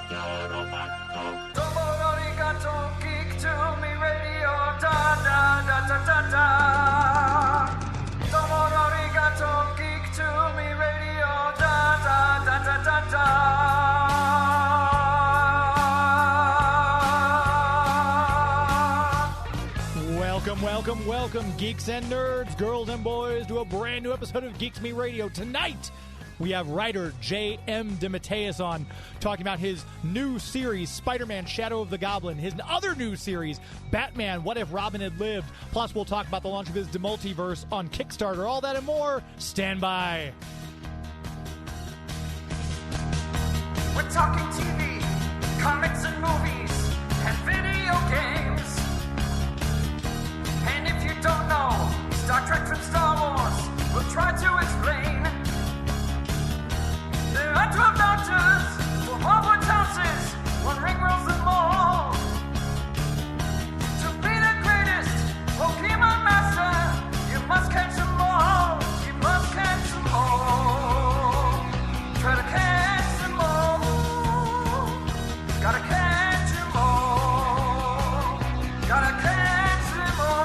Domo arigato, geek to me radio, da da da da da da. Domo arigato, geek to me radio, da da da da da da. Welcome, geeks and nerds, girls and boys, to a brand new episode of Geek to Me Radio. Tonight, we have writer J.M. DeMatteis on, talking about his new series, Spider-Man Shadow of the Goblin, his other new series, Batman What If Robin Had Lived. Plus, we'll talk about the launch of his DeMultiverse on Kickstarter. All that and more. Stand by. We're talking TV, comics and movies, and video games. And if you don't know Star Trek from Star Wars, we'll try to explain. There are 12 doctors, 4 Hogwarts houses, 1 ring rules them all. To be the greatest Pokemon master, you must catch them all. You must catch them all. Try to catch them all. Gotta catch them all. Gotta catch them all.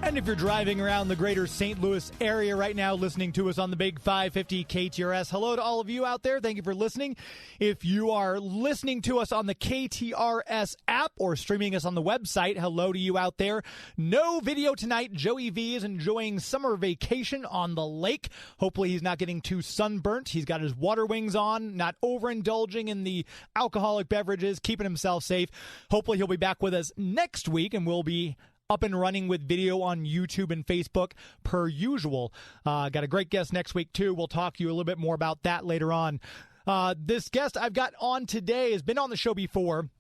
And if you're driving around the greater St. Louis area right now, listening to us on the big 550 KTRS, hello to all of you out there. Thank you for listening. If you are listening to us on the KTRS app or streaming us on the website, hello to you out there. No video tonight. Joey V is enjoying summer vacation on the lake. Hopefully he's not getting too sunburnt. He's got his water wings on, not overindulging in the alcoholic beverages, keeping himself safe. Hopefully he'll be back with us next week, and we'll be up and running with video on YouTube and Facebook per usual. Got a great guest next week, too. We'll talk to you a little bit more about that later on. This guest I've got on today has been on the show before.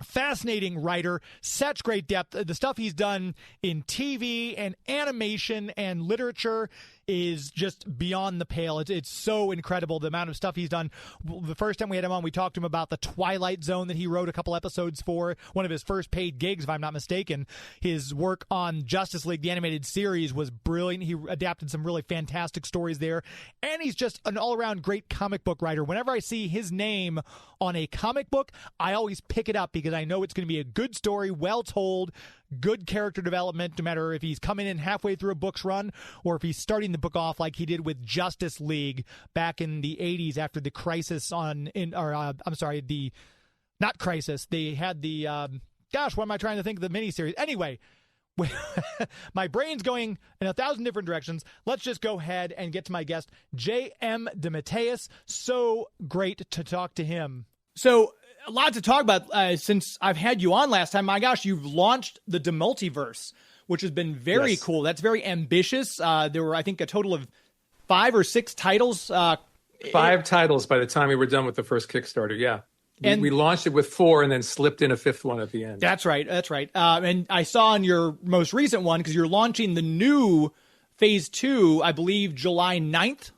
Fascinating writer, such great depth. The stuff he's done in TV and animation and literature is just beyond the pale. It's so incredible, the amount of stuff he's done. The first time we had him on, we talked to him about the Twilight Zone that he wrote a couple episodes for, one of his first paid gigs, if I'm not mistaken. His work on Justice League, the animated series, was brilliant. He adapted some really fantastic stories there, and he's just an all-around great comic book writer. Whenever I see his name on a comic book, I always pick it up because I know it's going to be a good story, well told, good character development, no matter if he's coming in halfway through a book's run or if he's starting the book off like he did with Justice League back in the 80s after the crisis not crisis. They had the, what am I trying to think of the miniseries? Anyway, my brain's going in 1,000 different directions. Let's just go ahead and get to my guest, J.M. DeMatteis. So great to talk to him. So, a lot to talk about since I've had you on last time. My gosh, you've launched the DeMultiverse, which has been very cool. That's very ambitious. There were, I think, a total of 5 or 6 titles. 5 titles by the time we were done with the first Kickstarter, yeah. We launched it with 4 and then slipped in a 5th one at the end. That's right. And I saw on your most recent one, because you're launching the new Phase 2, I believe, July 9th.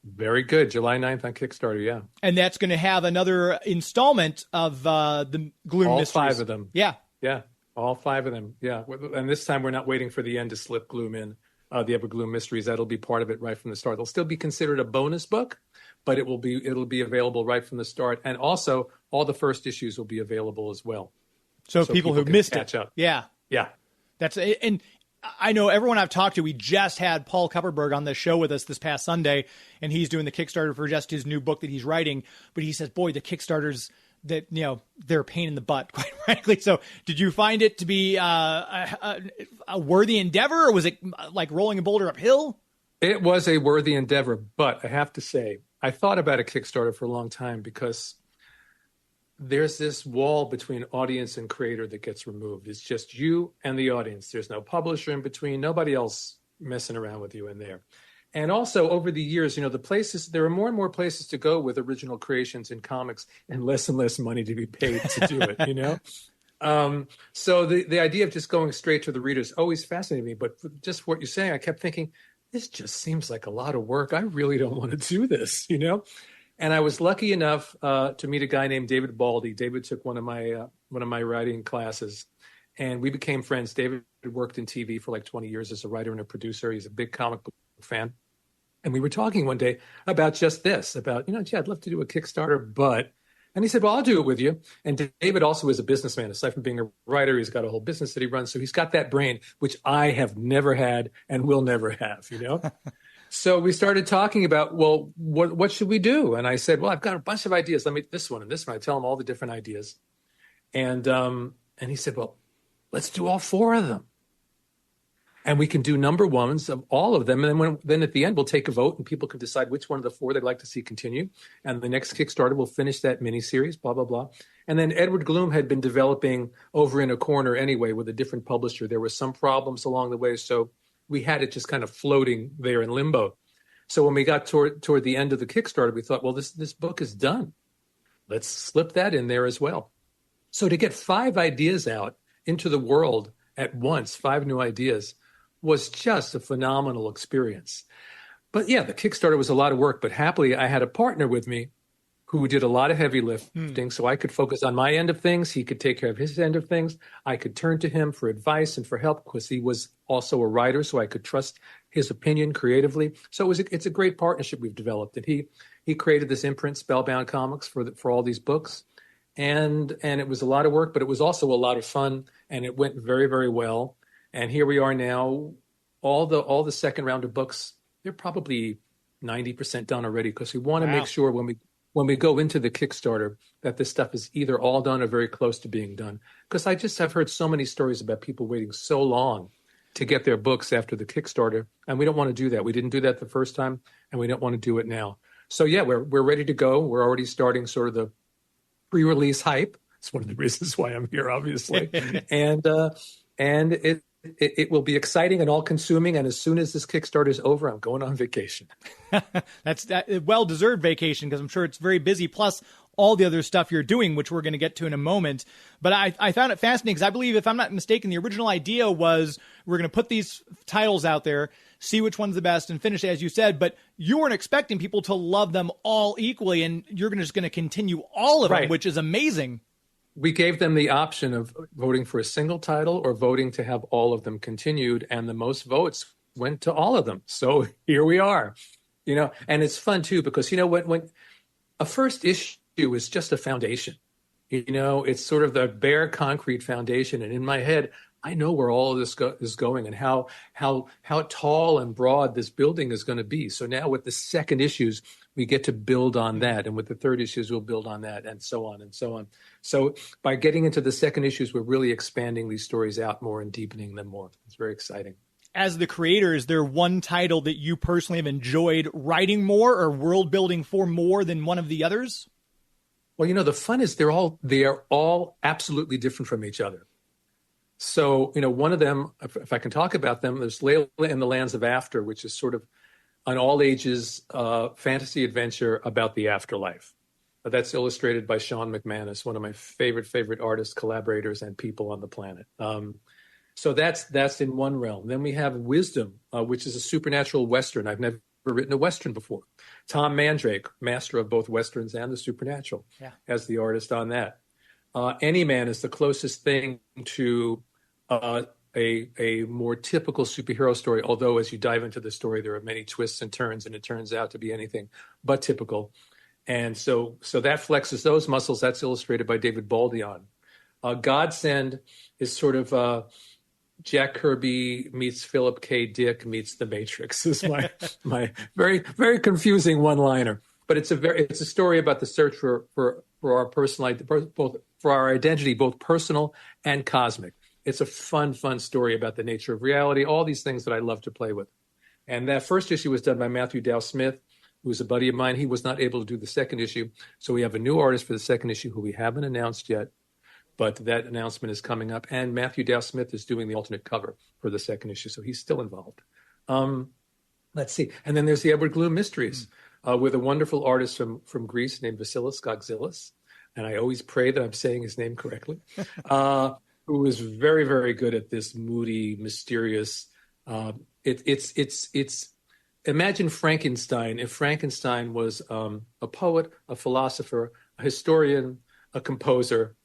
Very good. July 9th on Kickstarter, yeah. And that's going to have another installment of the Gloom Mysteries. All 5 of them. Yeah. Yeah, all 5 of them, yeah. And this time we're not waiting for the end to slip Gloom in, the Ever Gloom Mysteries. That'll be part of it right from the start. It'll still be considered a bonus book, but it'll be available right from the start. And also, all the first issues will be available as well. So people who missed catch up. Yeah. Yeah. That's it. And I know everyone I've talked to, we just had Paul Kupperberg on the show with us this past Sunday, and he's doing the Kickstarter for just his new book that he's writing. But he says, boy, the Kickstarters, that, they're a pain in the butt, quite frankly. So did you find it to be a worthy endeavor, or was it like rolling a boulder uphill? It was a worthy endeavor, but I have to say, I thought about a Kickstarter for a long time because there's this wall between audience and creator that gets removed. It's just you and the audience. There's no publisher in between, nobody else messing around with you in there. And also over the years, there are more and more places to go with original creations in comics and less money to be paid to do it, So the idea of just going straight to the readers always fascinated me. But just what you're saying, I kept thinking, this just seems like a lot of work. I really don't want to do this, And I was lucky enough to meet a guy named David Baldy. David took one of my writing classes, and we became friends. David worked in TV for like 20 years as a writer and a producer. He's a big comic book fan. And we were talking one day about just this, about, gee, I'd love to do a Kickstarter, but, and he said, well, I'll do it with you. And David also is a businessman. Aside from being a writer, he's got a whole business that he runs. So he's got that brain, which I have never had and will never have, So we started talking about, well, what should we do? And I said, well, I've got a bunch of ideas. Let me, this one and this one. I tell him all the different ideas. And he said, well, let's do all 4 of them. And we can do number ones of all of them. And then at the end, we'll take a vote and people can decide which one of the 4 they'd like to see continue. And the next Kickstarter will finish that miniseries, blah, blah, blah. And then Edward Gloom had been developing over in a corner anyway with a different publisher. There were some problems along the way. So we had it just kind of floating there in limbo. So when we got toward the end of the Kickstarter, we thought, well, this book is done. Let's slip that in there as well. So to get 5 ideas out into the world at once, 5 new ideas, was just a phenomenal experience. But yeah, the Kickstarter was a lot of work, but happily I had a partner with me who did a lot of heavy lifting, so I could focus on my end of things. He could take care of his end of things. I could turn to him for advice and for help because he was also a writer, so I could trust his opinion creatively. So it's a great partnership we've developed. And he created this imprint, SpellBound Comics, for all these books. And it was a lot of work, but it was also a lot of fun, and it went very, very well. And here we are now, all the second round of books, they're probably 90% done already because we want to make sure when we go into the Kickstarter that this stuff is either all done or very close to being done. Because I just have heard so many stories about people waiting so long to get their books after the Kickstarter, and we don't want to do that. We didn't do that the first time, and we don't want to do it now. So yeah, we're ready to go. We're already starting sort of the pre-release hype. It's one of the reasons why I'm here, obviously. and it will be exciting and all-consuming. And as soon as this Kickstarter is over, I'm going on vacation. That's a well-deserved vacation because I'm sure it's very busy. Plus all the other stuff you're doing, which we're going to get to in a moment. But I found it fascinating because I believe, if I'm not mistaken, the original idea was we're going to put these titles out there, see which one's the best, and finish, as you said. But you weren't expecting people to love them all equally, and you're just going to continue all of them, which is amazing. We gave them the option of voting for a single title or voting to have all of them continued, and the most votes went to all of them. So here we are, and it's fun too, because, when a first issue is just a foundation, it's sort of the bare concrete foundation. And in my head, I know where all of this is going and how tall and broad this building is going to be. So now with the second issues, we get to build on that. And with the third issues, we'll build on that, and so on and so on. So by getting into the second issues, we're really expanding these stories out more and deepening them more. It's very exciting. As the creator, is there one title that you personally have enjoyed writing more or world building for more than one of the others? Well, the fun is they are all absolutely different from each other. So, one of them, if I can talk about them, there's Layla in the Lands of After, which is sort of an all ages fantasy adventure about the afterlife. That's illustrated by Sean McManus, one of my favorite artists, collaborators, and people on the planet. So that's in one realm. Then we have Wisdom, which is a supernatural Western. I've never written a Western before. Tom Mandrake, master of both Westerns and the supernatural, as the artist on that. Any Man is the closest thing to a more typical superhero story, although as you dive into the story, there are many twists and turns, and it turns out to be anything but typical. And so that flexes those muscles. That's illustrated by David Baldion. Godsend is sort of Jack Kirby meets Philip K. Dick meets The Matrix is my very, very confusing one-liner. But it's a story about the search for our personal, both for our identity, both personal and cosmic. It's a fun story about the nature of reality, all these things that I love to play with. And that first issue was done by Matthew Dow Smith, who's a buddy of mine. He was not able to do the second issue. So we have a new artist for the second issue who we haven't announced yet, but that announcement is coming up. And Matthew Dow Smith is doing the alternate cover for the second issue. So he's still involved. Let's see. And then there's the Edward Gloom Mysteries with a wonderful artist from Greece named Vasilis Gogzilis. And I always pray that I'm saying his name correctly, who is very, very good at this moody, mysterious. It's imagine Frankenstein if Frankenstein was a poet, a philosopher, a historian, a composer,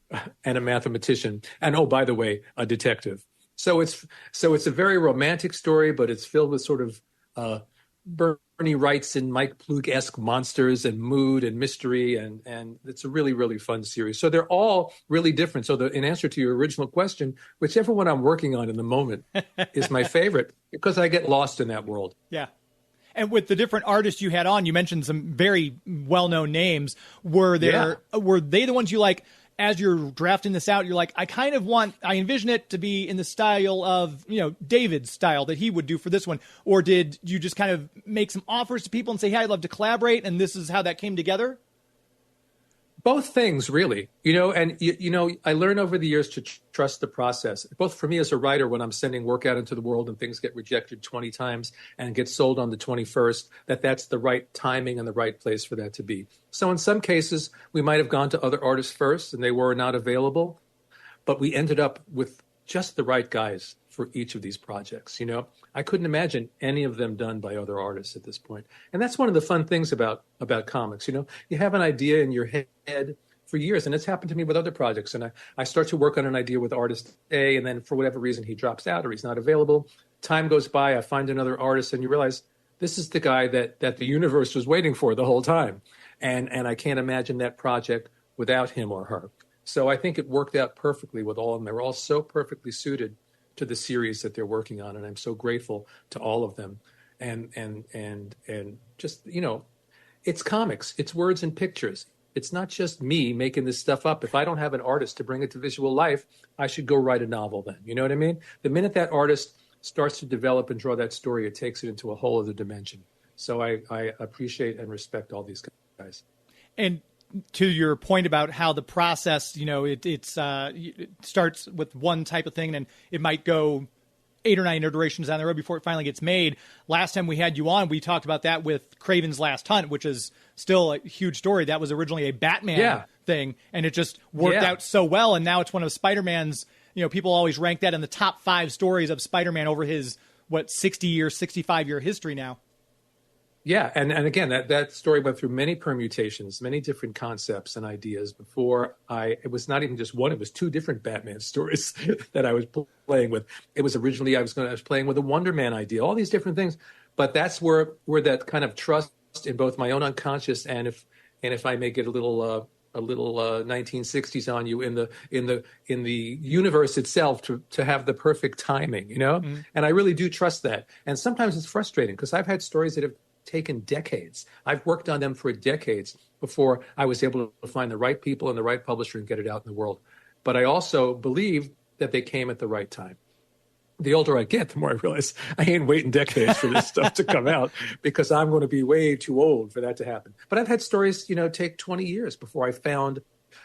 and a mathematician, and oh, by the way, a detective. So it's a very romantic story, but it's filled with sort of Bernie Wrightson, Mike Plug-esque monsters and mood and mystery, and it's a really, really fun series. So they're all really different. So in answer to your original question, whichever one I'm working on in the moment is my favorite because I get lost in that world. Yeah. And with the different artists you had on, you mentioned some very well-known names. Were they the ones you like, as you're drafting this out, you're like, I envision it to be in the style of, David's style that he would do for this one? Or did you just kind of make some offers to people and say, hey, I'd love to collaborate, and this is how that came together? Both things, really, and I learned over the years to trust the process, both for me as a writer, when I'm sending work out into the world and things get rejected 20 times and get sold on the 21st, that's the right timing and the right place for that to be. So in some cases, we might have gone to other artists first and they were not available, but we ended up with just the right guys for each of these projects. I couldn't imagine any of them done by other artists at this point. And that's one of the fun things about comics. You have an idea in your head for years, and it's happened to me with other projects. And I start to work on an idea with artist A, and then for whatever reason, he drops out or he's not available. Time goes by, I find another artist, and you realize this is the guy that the universe was waiting for the whole time. And I can't imagine that project without him or her. So I think it worked out perfectly with all of them. They were all so perfectly suited to the series that they're working on, and I'm so grateful to all of them. And just, it's comics, it's words and pictures. It's not just me making this stuff up. If I don't have an artist to bring it to visual life, I should go write a novel then. You know what I mean? The minute that artist starts to develop and draw that story, it takes it into a whole other dimension. So I appreciate and respect all these guys. And to your point about how the process, it starts with one type of thing and it might go 8 or 9 iterations down the road before it finally gets made. Last time we had you on, we talked about that with Kraven's Last Hunt, which is still a huge story. That was originally a Batman thing, and it just worked out so well. And now it's one of Spider-Man's, people always rank that in the top 5 stories of Spider-Man over his, 60-year, 65-year history now. Yeah, and again, that story went through many permutations, many different concepts and ideas before it was not even just one, it was 2 different Batman stories that I was playing with. It was originally I was playing with a Wonder Man idea, all these different things. But that's where that kind of trust in both my own unconscious and if I may get a little 1960s on you in the universe itself to have the perfect timing, Mm-hmm. And I really do trust that. And sometimes it's frustrating because I've had stories that have taken decades. I've worked on them for decades before I was able to find the right people and the right publisher and get it out in the world. But I also believe that they came at the right time. The older I get, the more I realize I ain't waiting decades for this stuff to come out because I'm going to be way too old for that to happen. But I've had stories, take 20 years before I found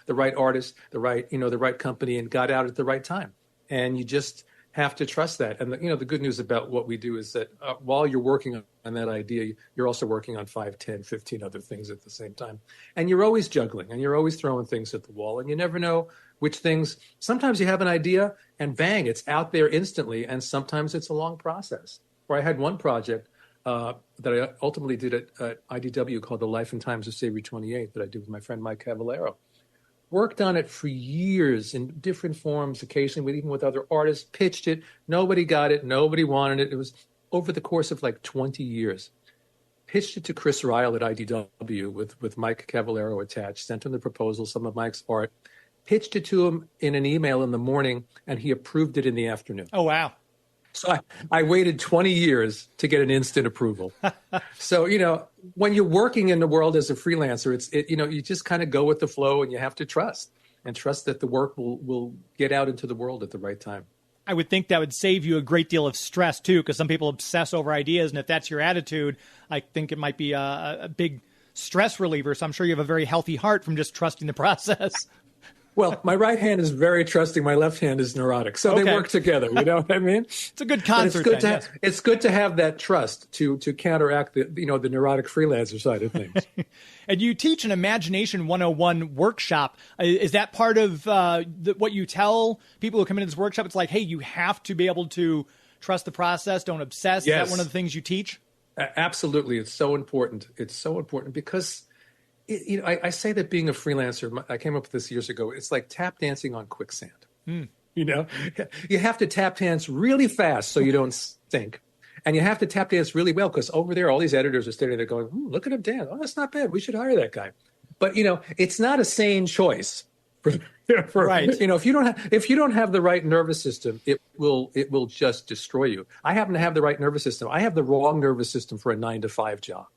the right artist, the right company, and got out at the right time. And you just have to trust that. And the good news about what we do is that while you're working on that idea, you're also working on 5, 10, 15 other things at the same time. And you're always juggling and you're always throwing things at the wall, and you never know which things. Sometimes you have an idea and bang, it's out there instantly. And sometimes it's a long process. Where I had one project that I ultimately did at IDW called The Life and Times of Savior 28 that I did with my friend Mike Cavallero. Worked on it for years in different forms, occasionally even with other artists, pitched it. Nobody got it. Nobody wanted it. It was over the course of like 20 years. Pitched it to Chris Ryle at IDW with Mike Cavallero attached, sent him the proposal, some of Mike's art, pitched it to him in an email in the morning, and he approved it in the afternoon. Oh, wow. So I waited 20 years to get an instant approval. So, when you're working in the world as a freelancer, you just kind of go with the flow, and you have to trust that the work will get out into the world at the right time. I would think that would save you a great deal of stress, too, because some people obsess over ideas. And if that's your attitude, I think it might be a big stress reliever. So I'm sure you have a very healthy heart from just trusting the process. Well, my right hand is very trusting. My left hand is neurotic. So they work together. You know what I mean? It's a good concert. It's good to have that trust to counteract the neurotic freelancer side of things. And you teach an Imagination 101 workshop. Is that part of what you tell people who come into this workshop? It's like, hey, you have to be able to trust the process. Don't obsess. Yes. Is that one of the things you teach? Absolutely. It's so important. It's so important because I say that being a freelancer, I came up with this years ago, it's like tap dancing on quicksand. You have to tap dance really fast so you don't sink. And you have to tap dance really well because over there, all these editors are standing there going, look at him dance. Oh, that's not bad. We should hire that guy. But, it's not a sane choice. Right. If you don't have the right nervous system, it will just destroy you. I happen to have the right nervous system. I have the wrong nervous system for a 9-to-5 job.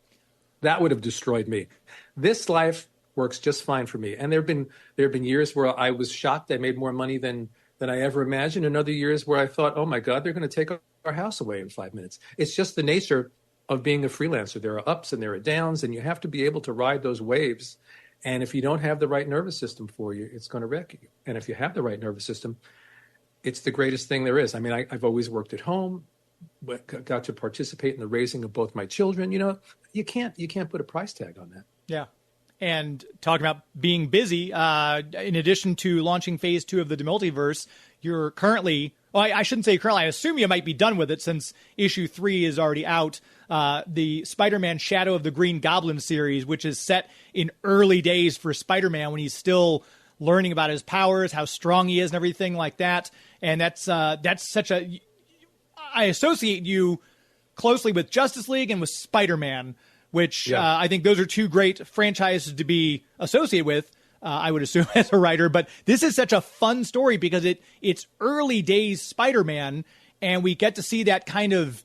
That would have destroyed me. This life works just fine for me. And there have been years where I was shocked I made more money than I ever imagined, and other years where I thought, oh my God, they're going to take our house away in 5 minutes. It's just the nature of being a freelancer. There are ups and there are downs, and you have to be able to ride those waves. And if you don't have the right nervous system for you, it's going to wreck you. And if you have the right nervous system, it's the greatest thing there is. I mean, I've always worked at home, but got to participate in the raising of both my children. You can't put a price tag on that. Yeah. And talking about being busy, in addition to launching phase 2 of the DeMultiverse, you're currently, well, I shouldn't say currently, I assume you might be done with it since issue 3 is already out. The Spider-Man Shadow of the Green Goblin series, which is set in early days for Spider-Man when he's still learning about his powers, how strong he is and everything like that. And that's such a, I associate you closely with Justice League and with Spider-Man, which I think those are two great franchises to be associated with, I would assume, as a writer. But this is such a fun story because it's early days Spider-Man, and we get to see that kind of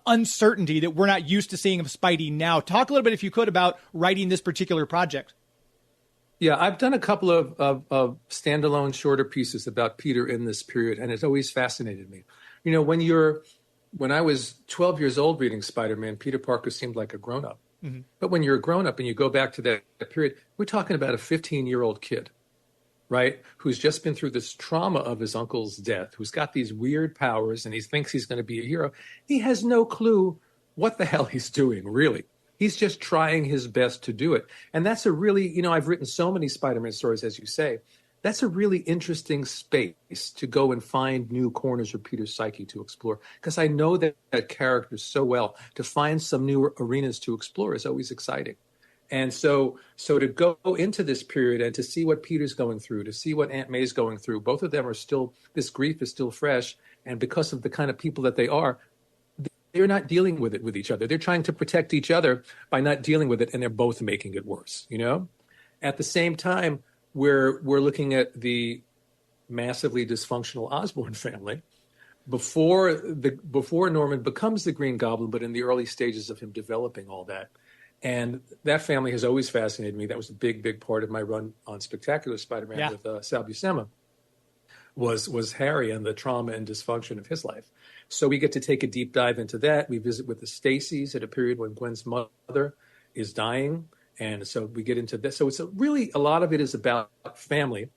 uncertainty that we're not used to seeing of Spidey now. Talk a little bit, if you could, about writing this particular project. Yeah, I've done a couple of standalone shorter pieces about Peter in this period, and it's always fascinated me. When I was 12 years old reading Spider-Man, Peter Parker seemed like a grown-up. Mm-hmm. But when you're a grown-up and you go back to that period, we're talking about a 15-year-old kid, right, who's just been through this trauma of his uncle's death, who's got these weird powers, and he thinks he's going to be a hero. He has no clue what the hell he's doing, really. He's just trying his best to do it. And that's a really, I've written so many Spider-Man stories, as you say. That's a really interesting space to go and find new corners of Peter's psyche to explore, because I know that character so well. To find some new arenas to explore is always exciting. And so to go into this period and to see what Peter's going through, to see what Aunt May's going through, both of them are still, this grief is still fresh. And because of the kind of people that they are, they're not dealing with it with each other. They're trying to protect each other by not dealing with it, and they're both making it worse, At the same time, we're looking at the massively dysfunctional Osborn family before Norman becomes the Green Goblin, but in the early stages of him developing all that. And that family has always fascinated me. That was a big, big part of my run on Spectacular Spider-Man with Sal Buscema, was Harry and the trauma and dysfunction of his life. So we get to take a deep dive into that. We visit with the Stacys at a period when Gwen's mother is dying. And so we get into this. So it's a lot of it is about family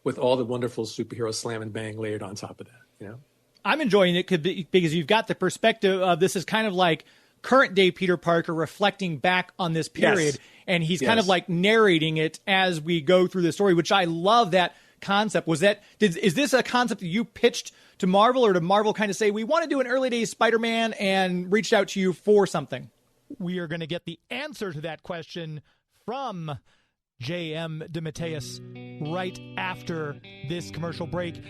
with all the wonderful superhero slam and bang layered on top of that, I'm enjoying it because you've got the perspective of this is kind of like current day Peter Parker reflecting back on this period. Yes. And he's kind of like narrating it as we go through the story, which I love that concept. Is this a concept that you pitched to Marvel, or did Marvel kind of say, we want to do an early days Spider-Man, and reached out to you for something? We are going to get the answer to that question from J.M. DeMatteis right after this commercial break.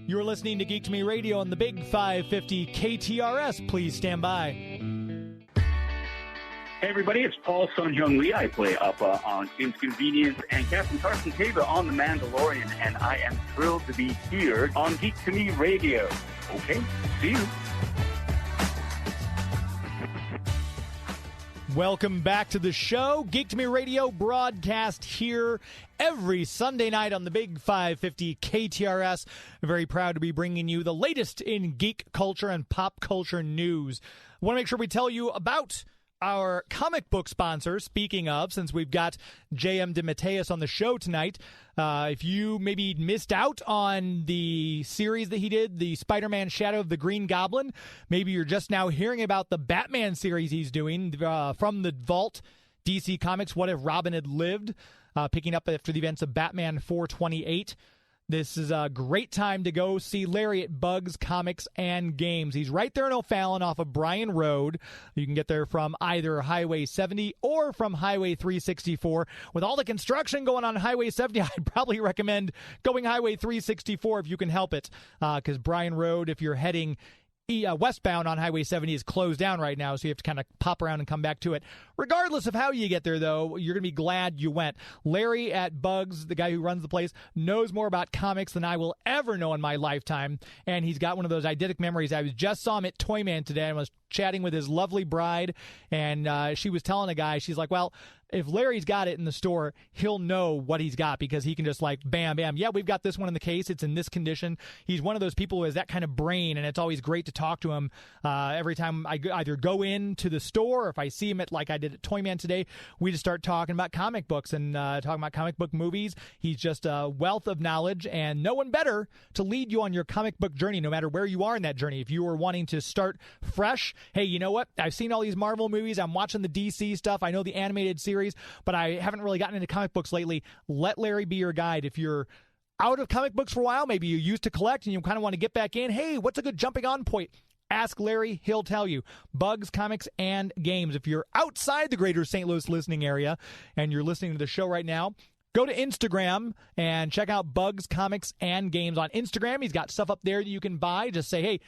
You're listening to Geek to Me Radio on the Big 550 KTRS. Please stand by. Hey everybody, it's Paul Sun-Hyung Lee. I play Appa on Inconvenience and Captain Carson Teva on The Mandalorian, and I am thrilled to be here on Geek to Me Radio. Okay, see you. Welcome back to the show. Geek to Me Radio broadcast here every Sunday night on the Big 550 KTRS. Very proud to be bringing you the latest in geek culture and pop culture news. I want to make sure we tell you about our comic book sponsor. Speaking of, since we've got J.M. DeMatteis on the show tonight, if you maybe missed out on the series that he did, the Spider-Man Shadow of the Green Goblin, maybe you're just now hearing about the Batman series he's doing from the Vault, DC Comics, What If Robin Had Lived, picking up after the events of Batman 428. This is a great time to go see Larry at Bugs Comics and Games. He's right there in O'Fallon off of Bryan Road. You can get there from either Highway 70 or from Highway 364. With all the construction going on Highway 70, I'd probably recommend going Highway 364 if you can help it, because Bryan Road, if you're heading westbound on Highway 70 is closed down right now, so you have to kind of pop around and come back to it. Regardless of how you get there, though, you're going to be glad you went. Larry at Bugs, the guy who runs the place, knows more about comics than I will ever know in my lifetime, and he's got one of those eidetic memories. I just saw him at Toyman today and was chatting with his lovely bride, and she was telling a guy, she's like, well, if Larry's got it in the store, he'll know what he's got because he can just like, bam, bam. Yeah, we've got this one in the case. It's in this condition. He's one of those people who has that kind of brain, and it's always great to talk to him. Every time I either go into the store or if I see him at, like I did at Toyman today, we just start talking about comic books and talking about comic book movies. He's just a wealth of knowledge, and no one better to lead you on your comic book journey, no matter where you are in that journey. If you are wanting to start fresh, hey, you know what? I've seen all these Marvel movies. I'm watching the DC stuff. I know the animated series, but I haven't really gotten into comic books lately. Let Larry be your guide. If you're out of comic books for a while, maybe you used to collect and you kind of want to get back in, hey, what's a good jumping on point? Ask Larry. He'll tell you. Bugs, Comics, and Games. If you're outside the greater St. Louis listening area and you're listening to the show right now, go to Instagram and check out Bugs, Comics, and Games on Instagram. He's got stuff up there that you can buy. Just say, hey,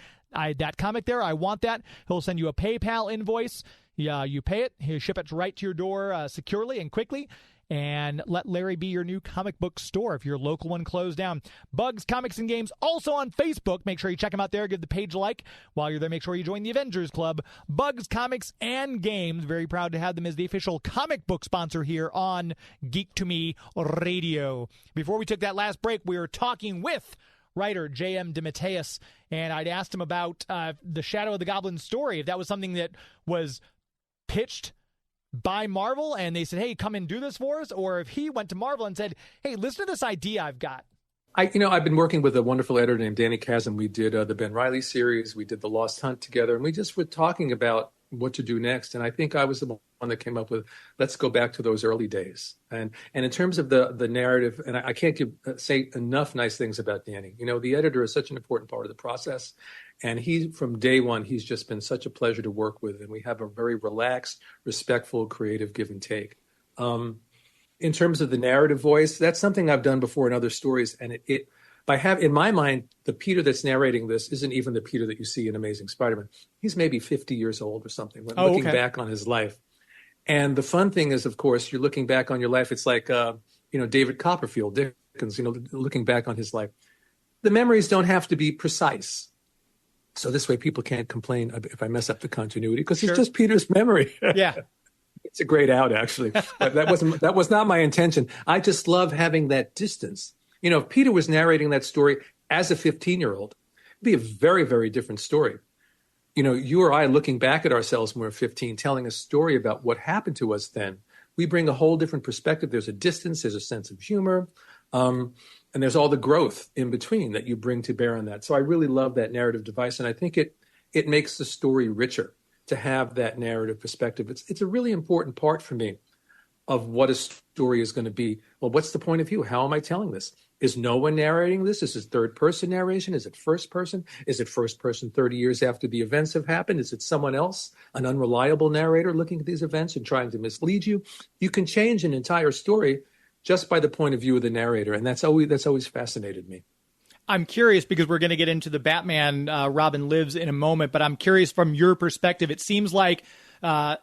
that comic there, I want that. He'll send you a PayPal invoice. Yeah, you pay it. He'll ship it right to your door securely and quickly. And let Larry be your new comic book store if your local one closed down. Bugs, Comics, and Games also on Facebook. Make sure you check them out there. Give the page a like. While you're there, make sure you join the Avengers Club. Bugs, Comics, and Games. Very proud to have them as the official comic book sponsor here on Geek to Me Radio. Before we took that last break, we were talking with writer J.M. DeMatteis, and I'd asked him about the Shadow of the Goblin story, if that was something that was pitched by Marvel and they said, hey, come and do this for us, or if he went to Marvel and said, hey, listen to this idea I've got. I've been working with a wonderful editor named Danny Chasm. We did the Ben Reilly series. We did The Lost Hunt together, and we just were talking about what to do next. And I think I was the one that came up with, let's go back to those early days. And in terms of the narrative, and I can't say enough nice things about Danny. The editor is such an important part of the process. And from day one, he's just been such a pleasure to work with. And we have a very relaxed, respectful, creative give and take. In terms of the narrative voice, that's something I've done before in other stories. And in my mind, the Peter that's narrating this isn't even the Peter that you see in Amazing Spider-Man. He's maybe 50 years old or something, looking back on his life. And the fun thing is, of course, you're looking back on your life. It's like, David Copperfield, Dickens, looking back on his life. The memories don't have to be precise. So this way people can't complain if I mess up the continuity because it's just Peter's memory. Yeah. It's a great out, actually. That was not my intention. I just love having that distance. If Peter was narrating that story as a 15-year-old, it'd be a very, very different story. You or I looking back at ourselves when we're 15, telling a story about what happened to us then, we bring a whole different perspective. There's a distance, there's a sense of humor, and there's all the growth in between that you bring to bear on that. So I really love that narrative device, and I think it makes the story richer to have that narrative perspective. It's a really important part for me of what a story is going to be. Well, what's the point of view? How am I telling this? Is no one narrating this? Is it third-person narration? Is it first person? Is it first person 30 years after the events have happened? Is it someone else, an unreliable narrator looking at these events and trying to mislead you? You can change an entire story just by the point of view of the narrator, and that's always fascinated me. I'm curious because we're going to get into the Batman Robin Lives in a moment, but I'm curious from your perspective. It seems like I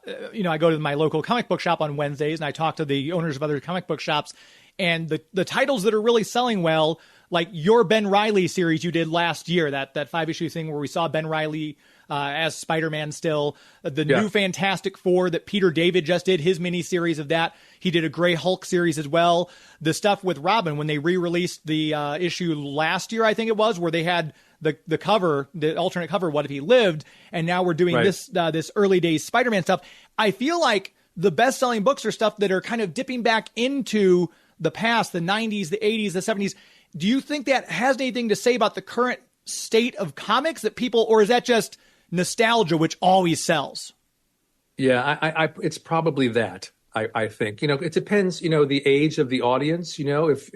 go to my local comic book shop on Wednesdays and I talk to the owners of other comic book shops, and the titles that are really selling well, like your Ben Reilly series you did last year, that 5-issue thing where we saw Ben Reilly as Spider-Man still, the new Fantastic Four that Peter David just did, his miniseries of that. He did a Grey Hulk series as well. The stuff with Robin, when they re-released the issue last year, I think it was, where they had the cover, the alternate cover, What If He Lived? And now we're doing this early days Spider-Man stuff. I feel like the best-selling books are stuff that are kind of dipping back into the past, the 90s, the 80s, the 70s. Do you think that has anything to say about the current state of comics that people, or is that just nostalgia, which always sells? Yeah, it's probably that. I think, it depends, the age of the audience, if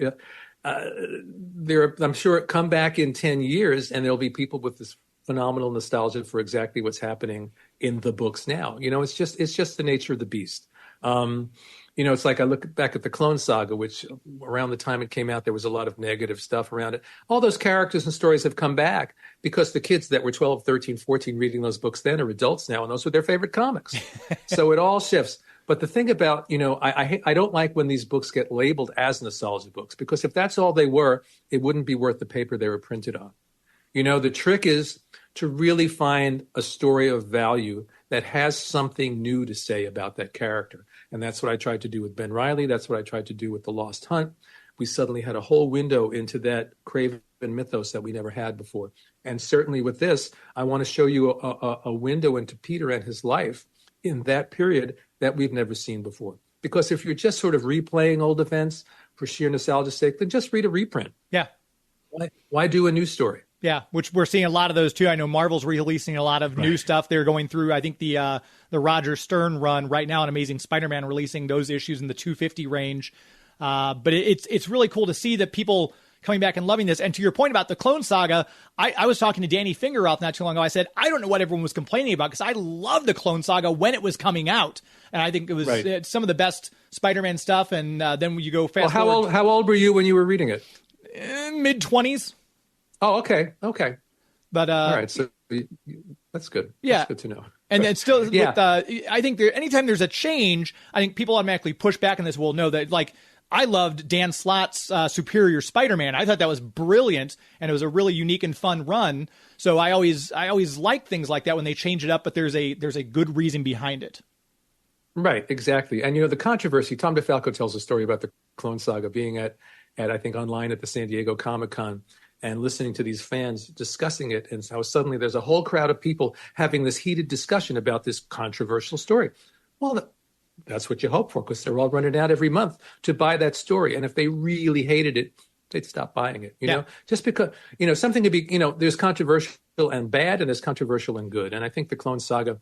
I'm sure it come back in 10 years and there'll be people with this phenomenal nostalgia for exactly what's happening in the books now. It's just the nature of the beast. It's like I look back at the Clone Saga, which around the time it came out, there was a lot of negative stuff around it. All those characters and stories have come back because the kids that were 12, 13, 14 reading those books then are adults now, and those were their favorite comics. So it all shifts. But the thing about, I don't like when these books get labeled as nostalgia books, because if that's all they were, it wouldn't be worth the paper they were printed on. The trick is to really find a story of value that has something new to say about that character. And that's what I tried to do with Ben Reilly. That's what I tried to do with The Lost Hunt. We suddenly had a whole window into that Craven mythos that we never had before. And certainly with this, I want to show you a window into Peter and his life in that period that we've never seen before. Because if you're just sort of replaying old events for sheer nostalgia's sake, then just read a reprint. Yeah. Why do a new story? Yeah, which we're seeing a lot of those too. I know Marvel's releasing a lot of new stuff. They're going through, I think, the Roger Stern run right now on Amazing Spider-Man, releasing those issues in the 250 range. But it's really cool to see that people coming back and loving this. And to your point about the Clone Saga, I was talking to Danny Fingeroth not too long ago. I said, I don't know what everyone was complaining about, because I loved the Clone Saga when it was coming out. And I think it was some of the best Spider-Man stuff. And then when you go fast forward. How old were you when you were reading it? Mid-20s. Oh, okay. But all right, so that's good. Yeah, that's good to know. And then still, I think anytime there's a change, I think people automatically push back on this. Will know that, like, I loved Dan Slott's Superior Spider-Man. I thought that was brilliant, and it was a really unique and fun run. So I always like things like that when they change it up, but there's a good reason behind it. Right, exactly. And the controversy. Tom DeFalco tells a story about the Clone Saga being at I think online at the San Diego Comic-Con, and listening to these fans discussing it, and how suddenly there's a whole crowd of people having this heated discussion about this controversial story. Well, that's what you hope for, because they're all running out every month to buy that story. And if they really hated it, they'd stop buying it, you know? Just because, something to be, there's controversial and bad, and there's controversial and good. And I think the Clone Saga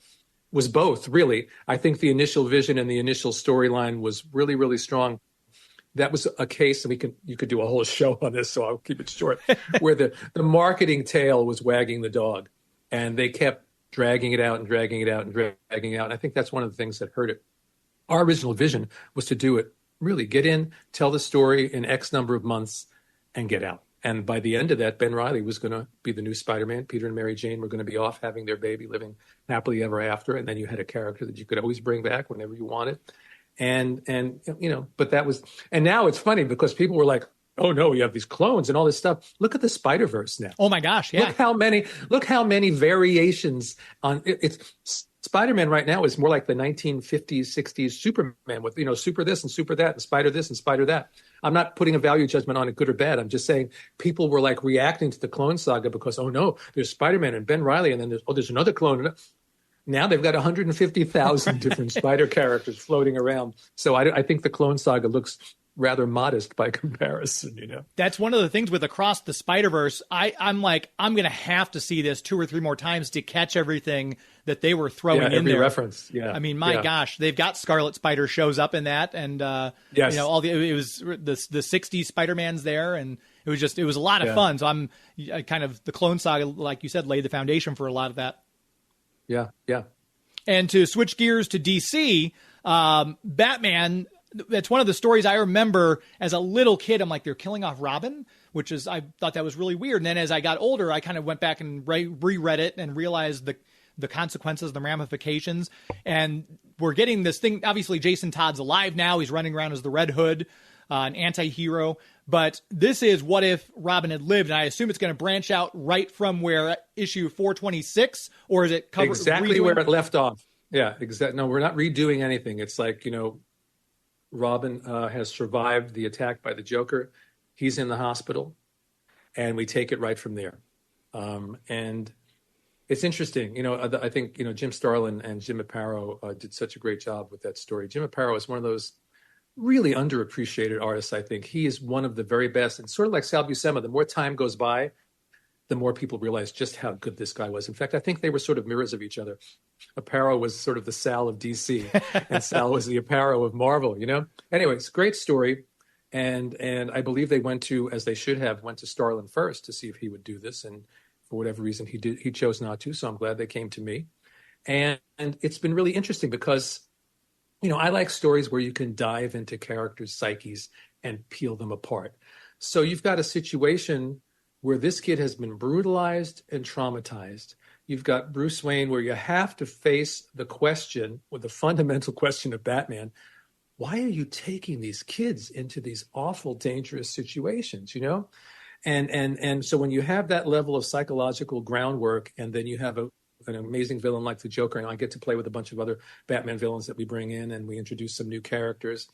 was both, really. I think the initial vision and the initial storyline was really, really strong. That was a case, and you could do a whole show on this, so I'll keep it short, where the marketing tail was wagging the dog, and they kept dragging it out and dragging it out and dragging it out. And I think that's one of the things that hurt it. Our original vision was to do it, really get in, tell the story in X number of months, and get out. And by the end of that, Ben Reilly was going to be the new Spider-Man. Peter and Mary Jane were going to be off having their baby, living happily ever after. And then you had a character that you could always bring back whenever you wanted. And but that was, and now it's funny because people were like, oh no, you have these clones and all this stuff. Look at the Spider-Verse now. Oh my gosh. Yeah. Look how many variations on it's Spider-Man right now is more like the 1950s, 60s Superman with, super this and super that and Spider this and Spider that. I'm not putting a value judgment on it, good or bad. I'm just saying people were like reacting to the Clone Saga because, oh no, there's Spider-Man and Ben Reilly, and then there's another clone. Now they've got 150,000 different Spider characters floating around. So I think the Clone Saga looks rather modest by comparison, That's one of the things with Across the Spider-Verse. I'm like, I'm going to have to see this 2 or 3 more times to catch everything that they were throwing in every there. Reference. Yeah. I mean, my gosh, they've got Scarlet Spider shows up in that, and yes. it was the 60s Spider-Man's there, and it was a lot of fun. So I'm kind of, the Clone Saga, like you said, laid the foundation for a lot of that. Yeah. And to switch gears to DC, Batman, that's one of the stories I remember as a little kid. I'm like, they're killing off Robin, I thought that was really weird. And then as I got older, I kind of went back and reread it and realized the consequences, the ramifications. And we're getting this thing. Obviously, Jason Todd's alive now. He's running around as the Red Hood, an anti-hero. But this is what if Robin had lived, and I assume it's going to branch out right from where issue 426, or is it exactly where it left off? Yeah, exactly. No, we're not redoing anything. It's like, Robin has survived the attack by the Joker. He's in the hospital, and we take it right from there. And it's interesting. I think, Jim Starlin and Jim Aparo did such a great job with that story. Jim Aparo is one of those really underappreciated artists, I think. He is one of the very best. And sort of like Sal Buscema, the more time goes by, the more people realize just how good this guy was. In fact, I think they were sort of mirrors of each other. Aparo was sort of the Sal of DC, and Sal was the Aparo of Marvel, Anyway, it's a great story. And I believe they went to, as they should have, went to Starlin first to see if he would do this. And for whatever reason, he chose not to. So I'm glad they came to me. And it's been really interesting because I like stories where you can dive into characters' psyches and peel them apart. So you've got a situation where this kid has been brutalized and traumatized. You've got Bruce Wayne where you have to face the question, or the fundamental question of Batman, why are you taking these kids into these awful, dangerous situations, And so when you have that level of psychological groundwork, and then you have an amazing villain like the Joker, and I get to play with a bunch of other Batman villains that we bring in, and we introduce some new characters.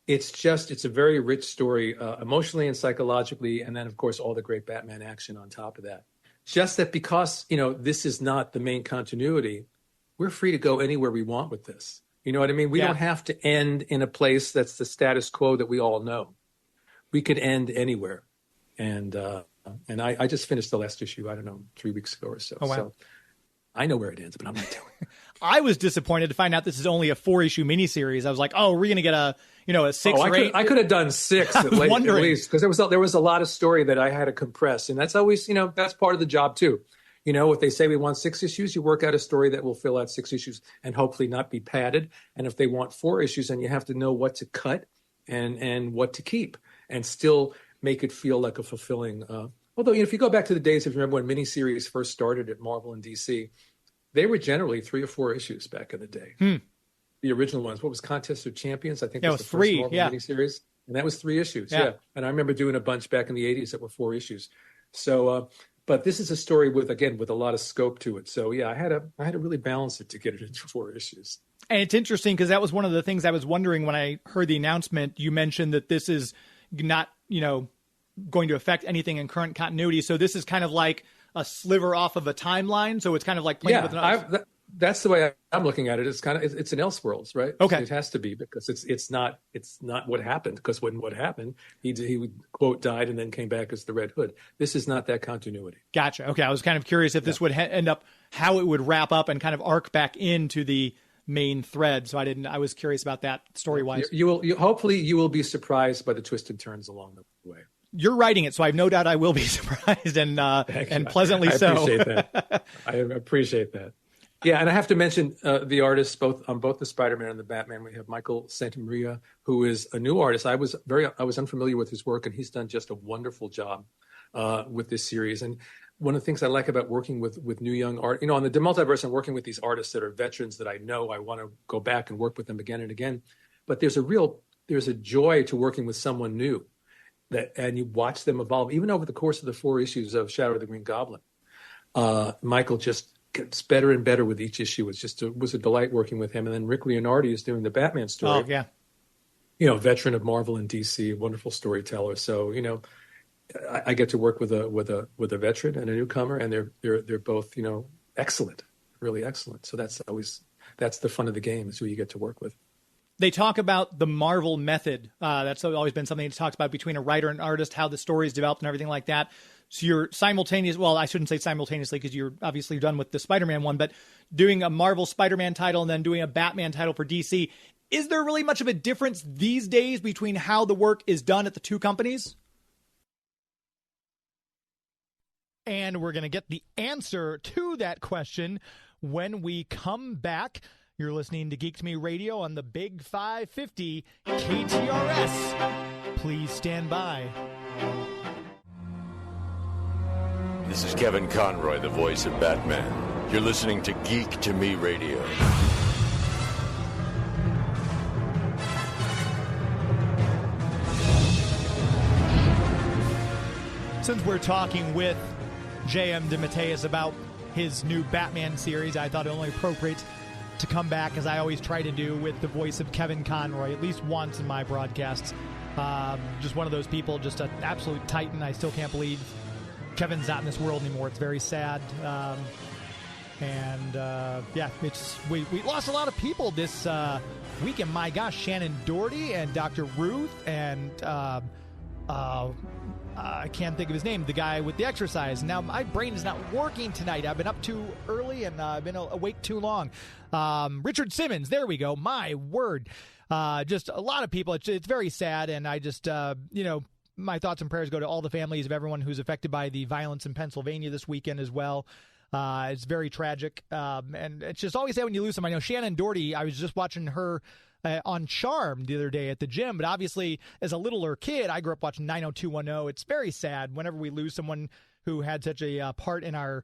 It's a very rich story, emotionally and psychologically, and then, of course, all the great Batman action on top of that. Just that because, this is not the main continuity, we're free to go anywhere we want with this. You know what I mean? We don't have to end in a place that's the status quo that we all know. We could end anywhere. And I just finished the last issue, 3 weeks ago or so. Oh, wow. So I know where it ends, but I'm not telling you. I was disappointed to find out this is only a 4-issue miniseries. I was like, oh, we're going to get a 6 or 8. I could have done 6 at least, because there was a lot of story that I had to compress. And that's always, that's part of the job too. If they say we want 6 issues, you work out a story that will fill out 6 issues and hopefully not be padded. And if they want 4 issues, then you have to know what to cut and what to keep and still make it feel like a fulfilling. Although, if you go back to the days, if you remember when miniseries first started at Marvel and D.C., they were generally 3 or 4 issues back in the day. The original ones. What was Contest of Champions? I think it was was the 3, first Marvel miniseries. And that was 3 issues. Yeah. And I remember doing a bunch back in the 80s that were 4 issues. So, but this is a story with a lot of scope to it. So yeah, I had to really balance it to get it into 4 issues. And it's interesting because that was one of the things I was wondering when I heard the announcement. You mentioned that this is not, going to affect anything in current continuity. So this is kind of like a sliver off of a timeline. So it's kind of like playing with another. That's the way I'm looking at it. It's it's an Elseworlds, right? Okay. It has to be, because it's not what happened, because when what happened, he would quote died and then came back as the Red Hood. This is not that continuity. Gotcha. Okay. I was kind of curious if this would end up, how it would wrap up and kind of arc back into the main thread. So I was curious about that story wise. Hopefully you will be surprised by the twists and turns along the way. You're writing it, so I have no doubt I will be surprised and pleasantly so. I appreciate that. I appreciate that. Yeah, and I have to mention the artists on both the Spider-Man and the Batman. We have Michael Santamaria, who is a new artist. I was unfamiliar with his work, and he's done just a wonderful job with this series. And one of the things I like about working with new young art, on the DeMultiverse, I'm working with these artists that are veterans that I know I want to go back and work with them again and again. But there's a joy to working with someone new. And you watch them evolve, even over the course of the 4 issues of Shadow of the Green Goblin. Michael just gets better and better with each issue. It was a delight working with him. And then Rick Leonardi is doing the Batman story. Oh, yeah. Veteran of Marvel and D.C., wonderful storyteller. So, I get to work with a veteran and a newcomer, and they're both, excellent, really excellent. So that's the fun of the game, is who you get to work with. They talk about the Marvel method. That's always been something that's talked about between a writer and artist, how the story is developed and everything like that. So you're I shouldn't say simultaneously because you're obviously done with the Spider-Man one, but doing a Marvel Spider-Man title and then doing a Batman title for DC. Is there really much of a difference these days between how the work is done at the two companies? And we're going to get the answer to that question when we come back. You're listening to Geek to Me Radio on the Big 550 KTRS. Please stand by. This is Kevin Conroy, the voice of Batman. You're listening to Geek to Me Radio. Since we're talking with J.M. DeMatteis about his new Batman series, I thought it only appropriate to come back, as I always try to do, with the voice of Kevin Conroy, at least once in my broadcasts. Just one of those people, just an absolute titan. I still can't believe Kevin's not in this world anymore. It's very sad. We lost a lot of people this weekend. My gosh, Shannon Doherty and Dr. Ruth and I can't think of his name, the guy with the exercise. Now my brain is not working tonight. I've been up too early and I've been awake too long. Richard Simmons, there we go. My word. Just a lot of people. It's very sad, and I just, my thoughts and prayers go to all the families of everyone who's affected by the violence in Pennsylvania this weekend as well. It's very tragic, and it's just always sad when you lose someone. I know Shannon Doherty, I was just watching her on Charm the other day at the gym, but obviously as a littler kid, I grew up watching 90210. It's very sad whenever we lose someone who had such a part in our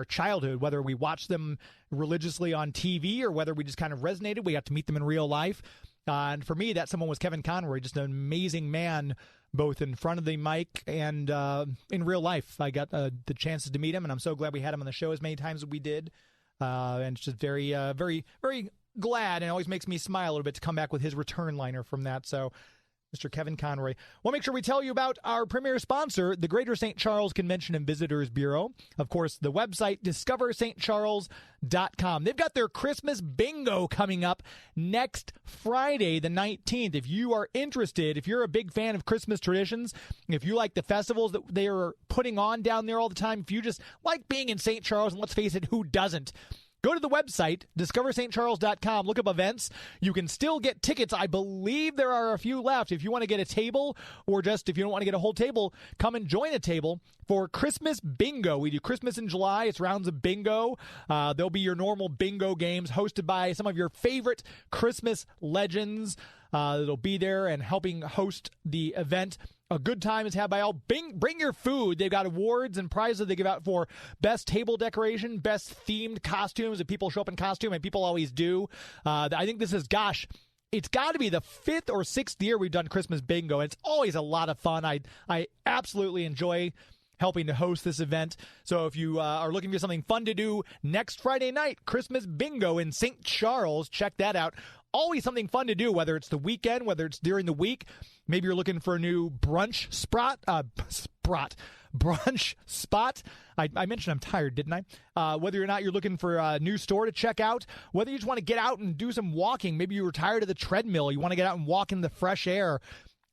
childhood, whether we watched them religiously on TV or whether we just kind of resonated. We got to meet them in real life. And for me, that someone was Kevin Conroy, just an amazing man, both in front of the mic and in real life. I got the chances to meet him, and I'm so glad we had him on the show as many times as we did. And it's just very, very, very glad, and it always makes me smile a little bit to come back with his return liner from that. So, Mr. Kevin Conroy. We'll make sure we tell you about our premier sponsor, the Greater St. Charles Convention and Visitors Bureau. Of course, the website, discoverstcharles.com. They've got their Christmas bingo coming up next Friday, the 19th. If you are interested, if you're a big fan of Christmas traditions, if you like the festivals that they are putting on down there all the time, if you just like being in St. Charles, and let's face it, who doesn't? Go to the website, discoverstcharles.com, look up events. You can still get tickets. I believe there are a few left. If you want to get a table, or just if you don't want to get a whole table, come and join a table for Christmas bingo. We do Christmas in July. It's rounds of bingo. There'll be your normal bingo games hosted by some of your favorite Christmas legends that'll be there and helping host the event. A good time is had by all. Bring your food. They've got awards and prizes they give out for best table decoration, best themed costumes. If people show up in costume, and people always do. I think this is, it's got to be the 5th or 6th year we've done Christmas bingo. It's always a lot of fun. I absolutely enjoy helping to host this event. So if you are looking for something fun to do next Friday night, Christmas bingo in St. Charles, check that out. Always something fun to do, whether it's the weekend, whether it's during the week. Maybe you're looking for a new brunch spot. I mentioned I'm tired, didn't I? Whether or not you're looking for a new store to check out, whether you just want to get out and do some walking. Maybe you were tired of the treadmill. You want to get out and walk in the fresh air.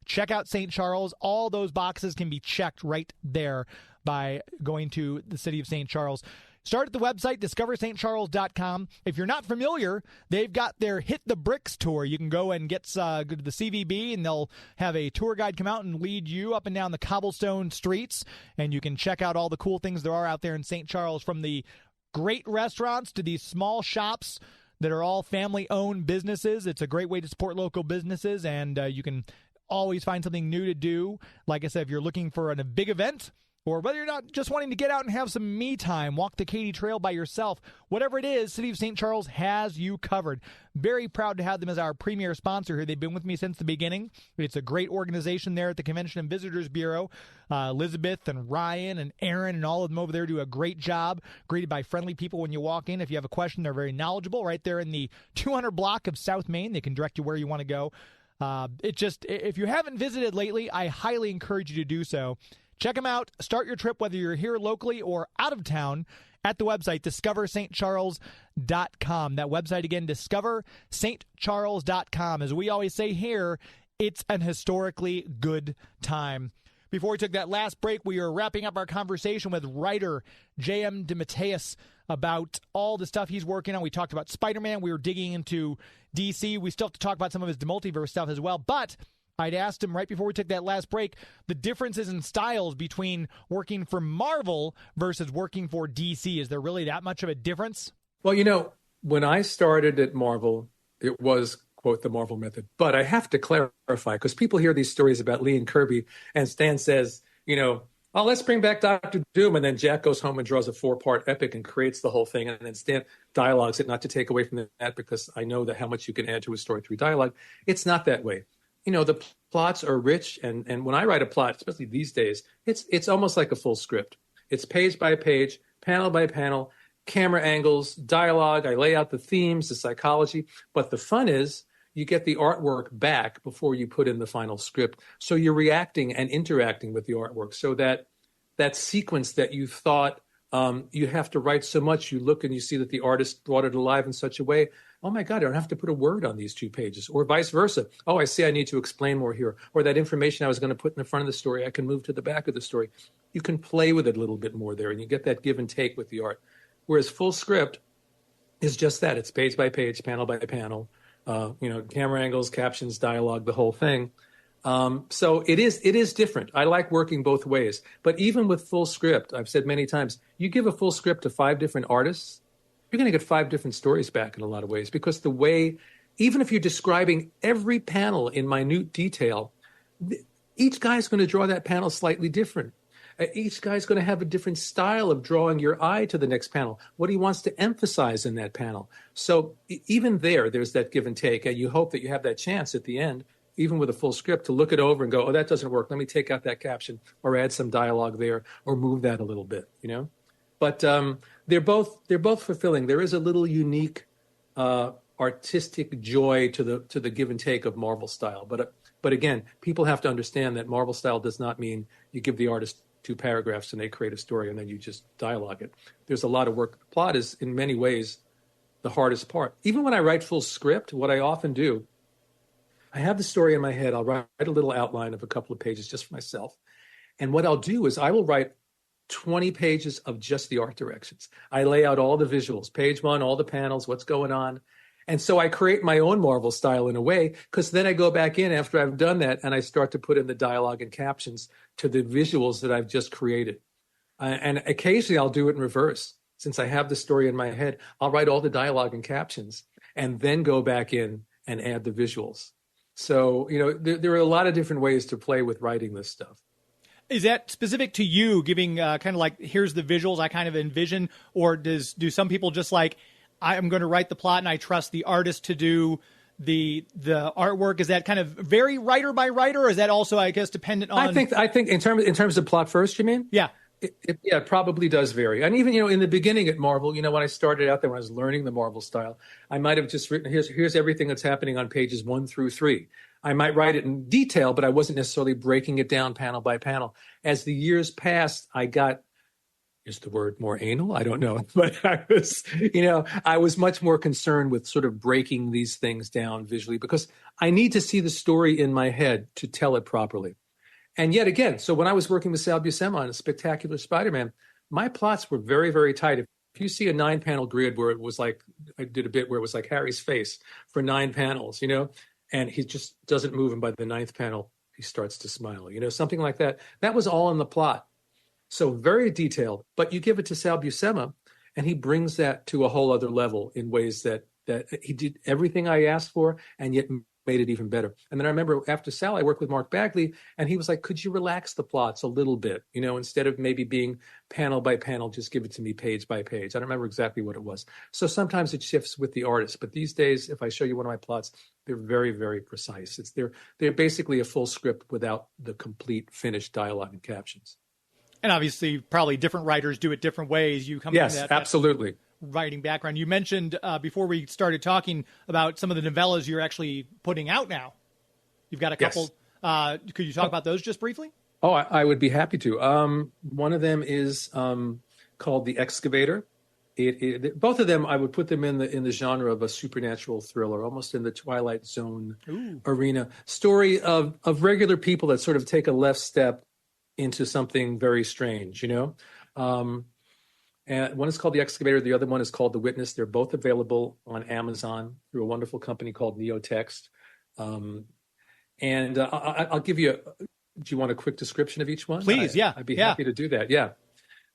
Check out St. Charles. All those boxes can be checked right there by going to the city of St. Charles. Start at the website, discoverstcharles.com. If you're not familiar, they've got their Hit the Bricks tour. You can go and go to the CVB, and they'll have a tour guide come out and lead you up and down the cobblestone streets, and you can check out all the cool things there are out there in St. Charles, from the great restaurants to these small shops that are all family-owned businesses. It's a great way to support local businesses, and you can always find something new to do. Like I said, if you're looking for a big event, or whether you're not just wanting to get out and have some me time, walk the Katy Trail by yourself, whatever it is, City of St. Charles has you covered. Very proud to have them as our premier sponsor here. They've been with me since the beginning. It's a great organization there at the Convention and Visitors Bureau. Elizabeth and Ryan and Aaron and all of them over there do a great job, greeted by friendly people when you walk in. If you have a question, they're very knowledgeable. Right there in the 200 block of South Main, they can direct you where you want to go. If you haven't visited lately, I highly encourage you to do so. Check them out. Start your trip, whether you're here locally or out of town, at the website, discoverstcharles.com. That website again, discoverstcharles.com. As we always say here, it's an historically good time. Before we took that last break, we are wrapping up our conversation with writer J.M. DeMatteis about all the stuff he's working on. We talked about Spider-Man. We were digging into D.C. We still have to talk about some of his DeMultiverse stuff as well, but I'd asked him right before we took that last break the differences in styles between working for Marvel versus working for DC. Is there really that much of a difference? Well, when I started at Marvel, it was, quote, the Marvel method. But I have to clarify, because people hear these stories about Lee and Kirby, and Stan says, oh, let's bring back Dr. Doom. And then Jack goes home and draws a 4-part epic and creates the whole thing. And then Stan dialogues it, not to take away from that, because I know that how much you can add to a story through dialogue. It's not that way. The plots are rich, and when I write a plot, especially these days, it's almost like a full script. It's page by page, panel by panel, camera angles, dialogue. I lay out the themes, the psychology. But the fun is you get the artwork back before you put in the final script. So you're reacting and interacting with the artwork, so that sequence that you thought you have to write so much, you look and you see that the artist brought it alive in such a way. Oh my God, I don't have to put a word on these 2 pages, or vice versa. Oh, I see, I need to explain more here. Or that information I was going to put in the front of the story, I can move to the back of the story. You can play with it a little bit more there, and you get that give and take with the art. Whereas full script is just that. It's page by page, panel by panel, camera angles, captions, dialogue, the whole thing. So it is different. I like working both ways. But even with full script, I've said many times, you give a full script to 5 different artists, you're going to get 5 different stories back in a lot of ways, because the way, even if you're describing every panel in minute detail, each guy's going to draw that panel slightly different. Each guy's going to have a different style of drawing your eye to the next panel, what he wants to emphasize in that panel. So even there's that give and take, and you hope that you have that chance at the end, even with a full script, to look it over and go, oh, that doesn't work. Let me take out that caption or add some dialogue there or move that a little bit, you know? But they're both fulfilling. There is a little unique artistic joy to the give and take of Marvel style. But again, people have to understand that Marvel style does not mean you give the artist 2 paragraphs and they create a story and then you just dialogue it. There's a lot of work. The plot is in many ways the hardest part. Even when I write full script, what I often do, I have the story in my head. I'll write a little outline of a couple of pages just for myself. And what I'll do is I will write 20 pages of just the art directions. I lay out all the visuals, page 1, all the panels, what's going on. And so I create my own Marvel style in a way, because then I go back in after I've done that and I start to put in the dialogue and captions to the visuals that I've just created. And occasionally I'll do it in reverse. Since I have the story in my head, I'll write all the dialogue and captions and then go back in and add the visuals. So, you know, there are a lot of different ways to play with writing this stuff. Is that specific to you, giving kind of like, here's the visuals I kind of envision, or do some people just like, I'm going to write the plot and I trust the artist to do the artwork? Is that kind of very writer by writer, or is that also, I guess, dependent on? I think in terms of plot first, you mean? Yeah. It probably does vary. And even, you know, in the beginning at Marvel, you know, when I started out there, when I was learning the Marvel style, I might have just written, here's everything that's happening on pages 1 through 3. I might write it in detail, but I wasn't necessarily breaking it down panel by panel. As the years passed, I got, is the word more anal? I don't know. But I was much more concerned with sort of breaking these things down visually, because I need to see the story in my head to tell it properly. And yet again, so when I was working with Sal Buscema on A Spectacular Spider-Man, my plots were very, very tight. If you see a 9-panel grid where it was like, I did a bit where it was like Harry's face for 9 panels, you know, and he just doesn't move. And by the 9th panel, he starts to smile, you know, something like that. That was all in the plot. So very detailed, but you give it to Sal Buscema and he brings that to a whole other level in ways that he did everything I asked for and yet made it even better. And then I remember after Sal, I worked with Mark Bagley and he was like, could you relax the plots a little bit? You know, instead of maybe being panel by panel, just give it to me page by page. I don't remember exactly what it was. So sometimes it shifts with the artist, but these days, if I show you one of my plots, they're very, very precise. They're basically a full script without the complete finished dialogue and captions. And obviously, probably different writers do it different ways. You come yes, from that absolutely. Writing background. You mentioned before we started talking about some of the novellas you're actually putting out now. You've got a couple. Yes. Could you talk about those just briefly? Oh, I would be happy to. One of them is called The Excavator. Both of them, I would put them in the genre of a supernatural thriller, almost in the Twilight Zone arena. Story of regular people that sort of take a left step into something very strange, you know? And one is called The Excavator. The other one is called The Witness. They're both available on Amazon through a wonderful company called Neotext. And I'll give you do you want a quick description of each one? Please, yeah. I'd be happy to do that, yeah.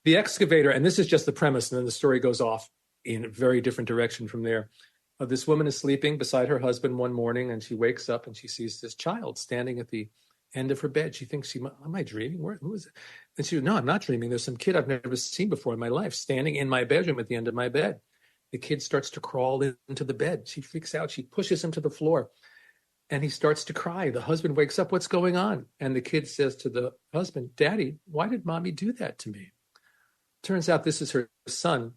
The Excavator, and this is just the premise, and then the story goes off in a very different direction from there. This woman is sleeping beside her husband one morning, and she wakes up and she sees this child standing at the end of her bed. She thinks, am I dreaming? Who is it? And she goes, no, I'm not dreaming. There's some kid I've never seen before in my life standing in my bedroom at the end of my bed. The kid starts to crawl into the bed. She freaks out. She pushes him to the floor and he starts to cry. The husband wakes up. What's going on? And the kid says to the husband, Daddy, why did mommy do that to me? Turns out this is her son,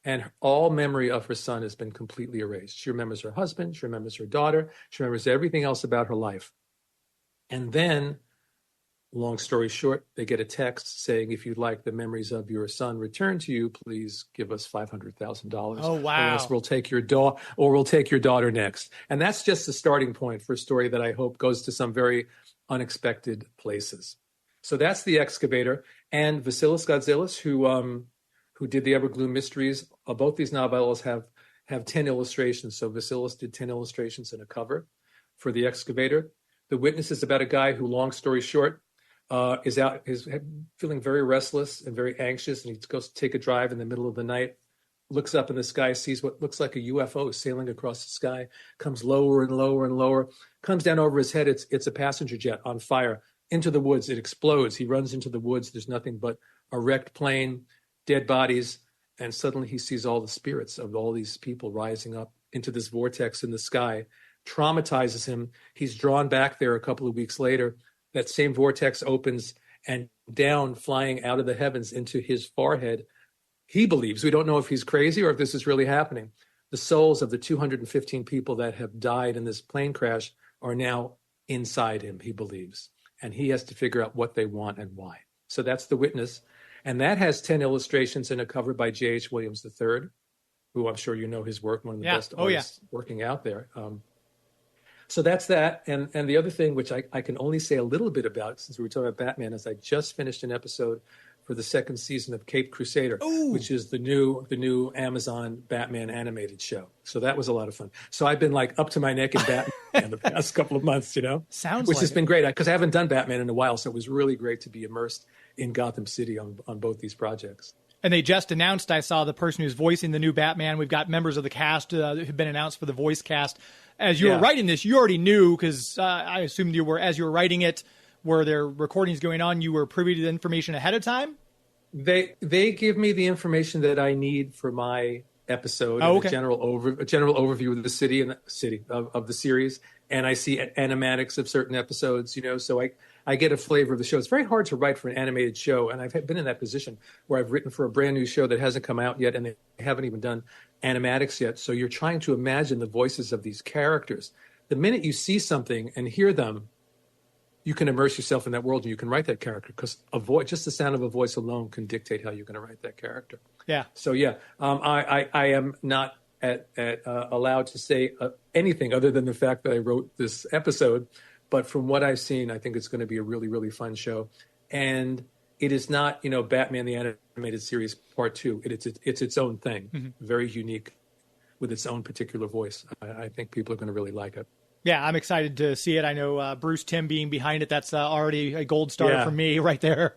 and all memory of her son has been completely erased. She remembers her husband. She remembers her daughter. She remembers everything else about her life. And then, long story short, they get a text saying, if you'd like the memories of your son returned to you, please give us $500,000. Oh, wow. Or else we'll take your daughter next. And that's just the starting point for a story that I hope goes to some very unexpected places. So that's The Excavator. And Vasilis Godzilis, who did the Evergloom Mysteries, both these novellas have 10 illustrations. So Vasilis did 10 illustrations and a cover for The Excavator. The Witness is about a guy who, long story short, is feeling very restless and very anxious, and he goes to take a drive in the middle of the night, looks up in the sky, sees what looks like a UFO sailing across the sky, comes lower and lower and lower, comes down over his head. It's a passenger jet on fire. Into the woods, it explodes. He runs into the woods. There's nothing but a wrecked plane, dead bodies, and suddenly he sees all the spirits of all these people rising up into this vortex in the sky. Traumatizes him. He's drawn back there a couple of weeks later. That same vortex opens, and down, flying out of the heavens into his forehead, he believes, we don't know if he's crazy or if this is really happening, the souls of the 215 people that have died in this plane crash are now inside him, he believes. And he has to figure out what they want and why. So that's The Witness. And that has 10 illustrations and a cover by J.H. Williams III, who I'm sure you know his work, one of the best artists working out there. So that's that. And the other thing, which I can only say a little bit about, since we were talking about Batman, is I just finished an episode for the second season of Caped Crusader, which is the new Amazon Batman animated show. So that was a lot of fun. So I've been like up to my neck in Batman the past couple of months, which has been great because I haven't done Batman in a while. So it was really great to be immersed in Gotham City on both these projects. And they just announced, I saw the person who's voicing the new Batman. We've got members of the cast who've been announced for the voice cast. As you were writing this, you already knew, because I assumed you were, as you were writing it, were there recordings going on? You were privy to the information ahead of time? They give me the information that I need for my episode, a general overview of the city of the series, and I see animatics of certain episodes, so I get a flavor of the show. It's very hard to write for an animated show, and I've been in that position where I've written for a brand new show that hasn't come out yet, and they haven't even done animatics yet. So you're trying to imagine the voices of these characters. The minute you see something and hear them, you can immerse yourself in that world and you can write that character, because just the sound of a voice alone can dictate how you're going to write that character. Yeah. So I am not allowed to say anything other than the fact that I wrote this episode. But from what I've seen, I think it's going to be a really, really fun show. And it is not, Batman the Animated Series Part 2. It's its own thing, very unique with its own particular voice. I think people are going to really like it. Yeah, I'm excited to see it. I know Bruce Timm being behind it, that's already a gold star for me right there.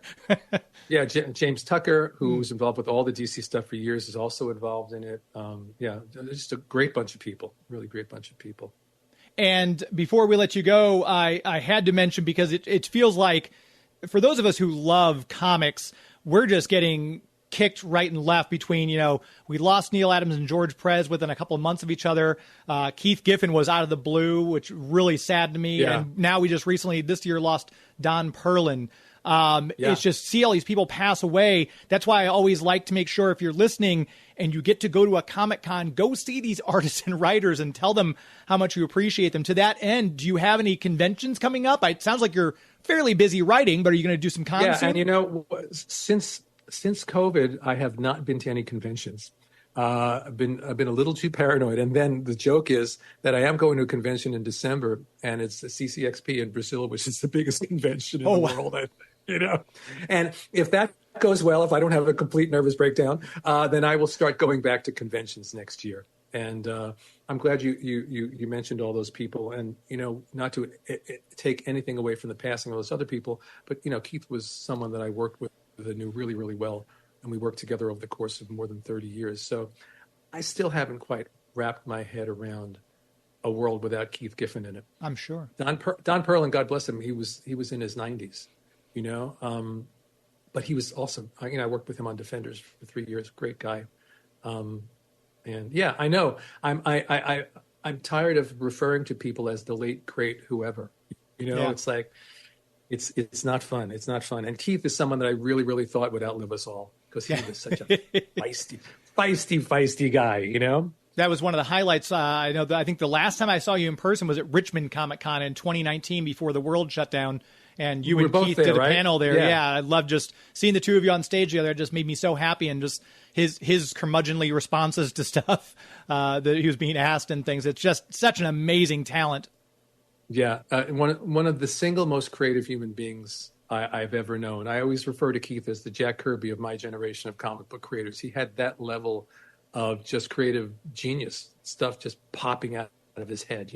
James Tucker, who's involved with all the DC stuff for years, is also involved in it. Just a great bunch of people, really great bunch of people. And before we let you go, I had to mention, because it feels like, for those of us who love comics, we're just getting kicked right and left between, we lost Neil Adams and George Perez within a couple of months of each other. Keith Giffen was out of the blue, which really saddened me. Yeah. And now we just recently, this year, lost Don Perlin. It's just, see all these people pass away. That's why I always like to make sure, if you're listening and you get to go to a Comic-Con, go see these artists and writers and tell them how much you appreciate them. To that end, do you have any conventions coming up? It sounds like you're fairly busy writing, but are you going to do some cons soon? And since COVID, I have not been to any conventions. I've been a little too paranoid. And then the joke is that I am going to a convention in December, and it's the CCXP in Brazil, which is the biggest convention in the world, I think, And if that goes well, if I don't have a complete nervous breakdown, then I will start going back to conventions next year. And I'm glad you mentioned all those people, and not to take anything away from the passing of those other people, but Keith was someone that I worked with that I knew really, really well, and we worked together over the course of more than 30 years. So I still haven't quite wrapped my head around a world without Keith Giffen in it. I'm sure. Don Perlin, God bless him, he was in his 90s, but he was awesome. I worked with him on Defenders for 3 years. Great guy. And yeah, I know. I'm tired of referring to people as the late, great whoever. It's like it's not fun. It's not fun. And Keith is someone that I really, really thought would outlive us all, because he was such a feisty guy. That was one of the highlights. I think the last time I saw you in person was at Richmond Comic-Con in 2019 before the world shut down. And you and Keith did a panel there. Yeah, I love just seeing the two of you on stage together. It just made me so happy, and just his curmudgeonly responses to stuff that he was being asked and things. It's just such an amazing talent. Yeah, one of the single most creative human beings I've ever known. I always refer to Keith as the Jack Kirby of my generation of comic book creators. He had that level of just creative genius, stuff just popping out of his head,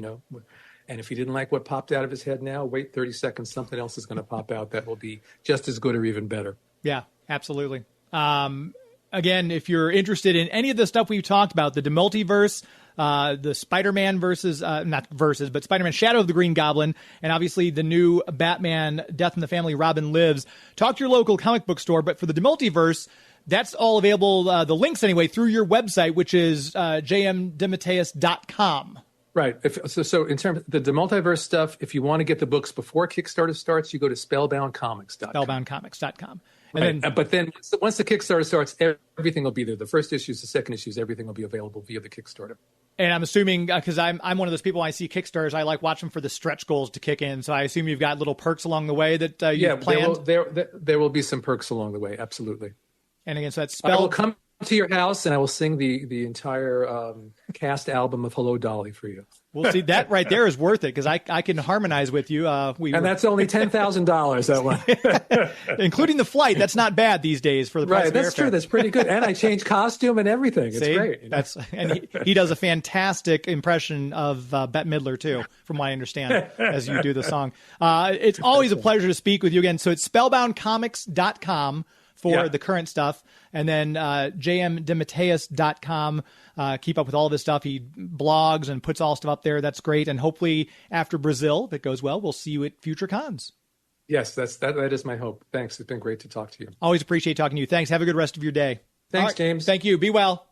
And if he didn't like what popped out of his head now, wait 30 seconds, something else is going to pop out that will be just as good or even better. Yeah, absolutely. Again, if you're interested in any of the stuff we've talked about, the DeMultiverse, the Spider-Man but Spider-Man Shadow of the Green Goblin, and obviously the new Batman Death in the Family Robin Lives, talk to your local comic book store. But for the DeMultiverse, that's all available, the links anyway, through your website, which is jmdematteis.com. Right. So in terms of the DeMultiverse stuff, if you want to get the books before Kickstarter starts, you go to SpellBoundComics.com. SpellBoundComics.com. And right. then, But then once the Kickstarter starts, everything will be there. The first issues, the second issues, everything will be available via the Kickstarter. And I'm assuming, because I'm one of those people, when I see Kickstarters, I like watching for the stretch goals to kick in. So I assume you've got little perks along the way that you've planned. There will be some perks along the way. Absolutely. And again, so that's I will come to your house and I will sing the entire cast album of Hello Dolly for you. We'll see. That right there is worth it because I can harmonize with you. That's only $10,000 that one, including the flight. That's not bad these days for the price of That's airfare. True. That's pretty good. And I changed costume and everything. It's great. You know? And he does a fantastic impression of Bette Midler too, from what I understand, as you do the song. It's always a pleasure to speak with you again. So it's SpellBoundComics.com for the current stuff, and then jmdematteis.com. Keep up with all this stuff. He blogs and puts all stuff up there. That's great. And hopefully after Brazil, if it goes well, we'll see you at future cons. Yes, that is my hope. Thanks. It's been great to talk to you. Always appreciate talking to you. Thanks. Have a good rest of your day. Thanks, James. Thank you. Be well.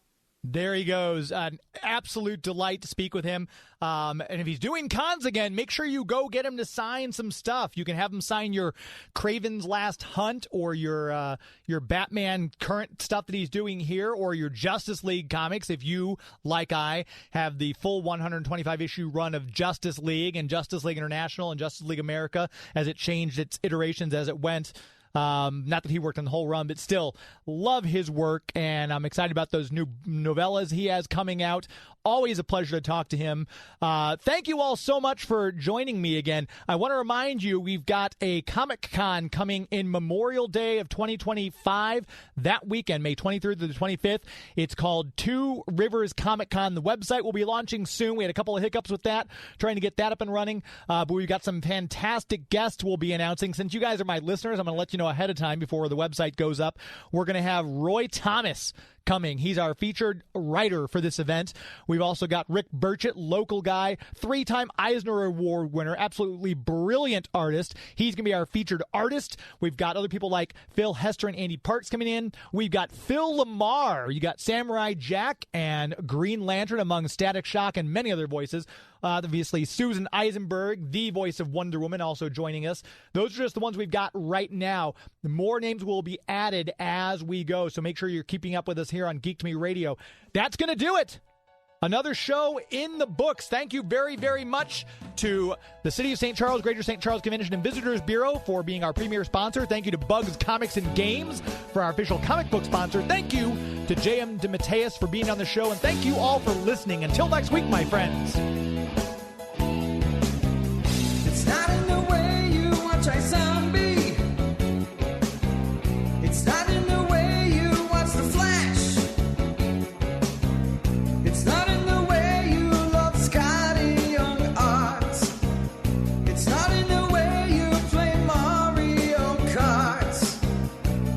There he goes. An absolute delight to speak with him. And if he's doing cons again, make sure you go get him to sign some stuff. You can have him sign your Kraven's Last Hunt or your Batman current stuff that he's doing here, or your Justice League comics. If you, like I, have the full 125-issue run of Justice League and Justice League International and Justice League America as it changed its iterations as it went. Not that he worked on the whole run, but still love his work, and I'm excited about those new novellas he has coming out. Always a pleasure to talk to him. Thank you all so much for joining me again. I want to remind you, we've got a Comic-Con coming in Memorial Day of 2025, that weekend, May 23rd to the 25th. It's called Two Rivers Comic-Con. The website will be launching soon. We had a couple of hiccups with that, trying to get that up and running, but we've got some fantastic guests we'll be announcing. Since you guys are my listeners, I'm going to let you know ahead of time before the website goes up. We're going to have Roy Thomas coming. He's our featured writer for this event. We've also got Rick Burchett, local guy, 3-time Eisner Award winner, absolutely brilliant artist. He's going to be our featured artist. We've got other people like Phil Hester and Andy Parks coming in. We've got Phil Lamar. You got Samurai Jack and Green Lantern, among Static Shock and many other voices. Obviously, Susan Eisenberg, the voice of Wonder Woman, also joining us. Those are just the ones we've got right now. More names will be added as we go, so make sure you're keeping up with us here on Geek to Me Radio. That's going to do it. Another show in the books. Thank you very, very much to the City of St. Charles, Greater St. Charles Convention and Visitors Bureau for being our premier sponsor. Thank you to Bugs Comics and Games for our official comic book sponsor. Thank you to J.M. DeMatteis for being on the show. And thank you all for listening. Until next week, my friends. It's not in the way you watch iZombie. It's not in the way you watch The Flash. It's not in the way you love Scotty Young Arts. It's not in the way you play Mario Kart.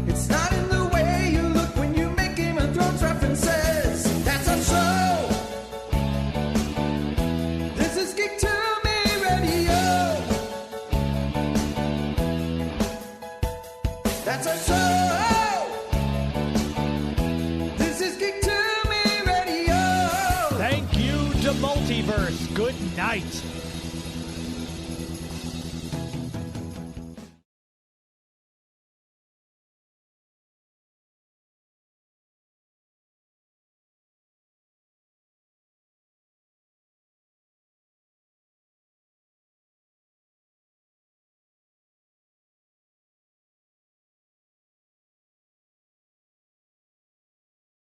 It's not in the way you look when you make Game of Thrones references. That's our show. This is Geek to Me Radio. That's our show. This is Geek to Me Radio. Thank you, DeMultiverse. Good night.